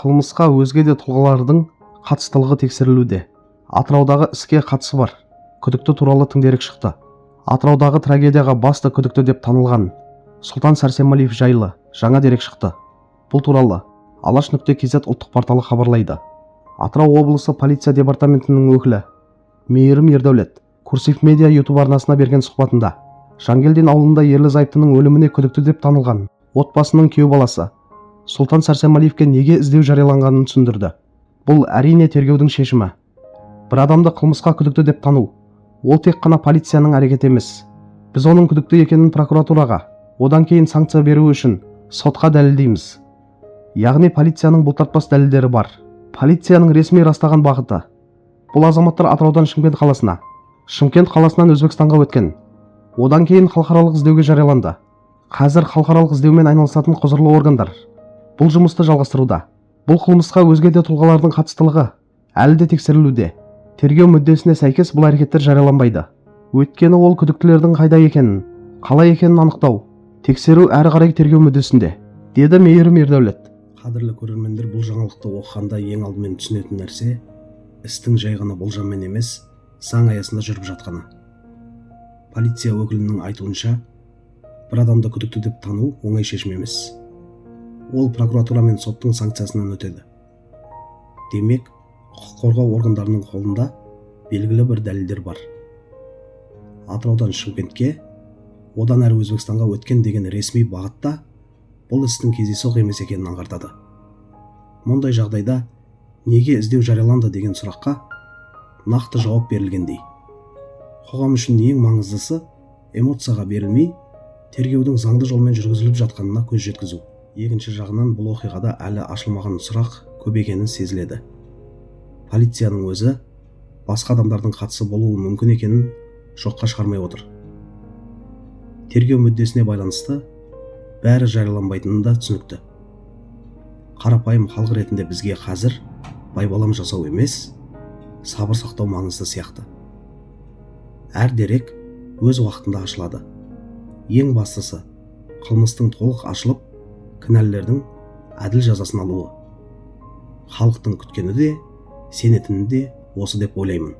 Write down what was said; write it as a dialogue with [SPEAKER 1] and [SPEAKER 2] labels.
[SPEAKER 1] қылмысқа өзге де тұлғалардың қатыстылығы тексерілуде. Атыраудағы іске қатысы бар күдікті туралы тың дерек шықты. Атыраудағы трагедияға басты күдікті деп танылған Сұлтан Сәрсенбаев жайлы жаңа дерек шықты. Бұл туралы Алаш.кз ұлттық порталы хабарлайды. Атырау облысы полиция департаментінің өкілі Мейірім Ердәулет Курсив медиа YouTube арнасына берген сұхбатында Жангелдин ауылында ерлі-зайыптының өліміне күдікті деп танылған отбасының күйеу баласы Сұлтан Сәрсенбаевке неге іздеу жарияланғанын түсіндірді. Бұл әрине тергеудің шешімі. Бір адамды қылмысқа күдікті деп тану ол тек қана полицияның әрекеті емес. Біз оның күдікті екенін прокуратураға, одан кейін санкция беру үшін сотқа дәлелдейміз. Яғни полицияның бұлтартпас дәлелдері бар. Полицияның ресми растаған бағыты. Бұл азаматтар Атыраудан Шымкент қаласына, Шымкент қаласынан Өзбекстанға өткен. Одан кейін халықаралық іздеуге жарияланды. Қазір халықаралық іздеумен айналысатын құзырлы органдар бұл жұмысты жалғастыруда. Бұл қылмысқа өзге де тұлғалардың қатыстылығы әлі де тексерілуде. Тергеу мүддесіне сәйкес бұл әрекеттер жарияланбайды. Өйткені ол күдіктілердің қайда екенін, қалай екенін анықтау, тексеру әрі қарай тергеу мүддесінде, деді Мейірім Ердәулет.
[SPEAKER 2] Қадірлі көрермендер, бұл жаңалықты оқығанда ең алдымен түсінетін нәрсе істің жай ғана болжаммен емес, заң аясында жүріп жатқаны. Полиция өкілінің айтуынша, бір адамды күдікті деп тану оңай шешім емес. Ол прокуратура мен соттың санкциясынан өтеді. Демек, құқық қорғау органдарының қолында белгілі бір дәлелдер бар. Атыраудан Шымкентке, одан әрі Өзбекстанға өткен деген ресми бағытта бұл істің кездейсоқ емес екенін аңғартады. Мұндай жағдайда неге іздеу жарияланды деген сұраққа нақты жауап берілгендей. Қоғам үшін ең маңыздысы эмоцияға берілмей, тергеудің заңды жолмен жүргізіліп жатқанына көз жеткізу. Екінші жағынан бұл оқиғада әлі ашылмаған сұрақ көп екені сезіледі. Полицияның өзі басқа адамдардың қатысы болуы мүмкін екенін жоққа шығармай отыр. Тергеу мүддесіне байланысты бәрі жарияланбайтыны да түсінікті. Қарапайым халық ретінде бізге қазір байбалам жасау емес, сабыр сақтау маңызды сияқты. Әр дерек өз уақытында ашылады. Ең бастысы қылмыстың толық ашылып, кінәлілердің әділ жазасын алуы. Халықтың күткені де, сенетіні де осы деп ойлаймын.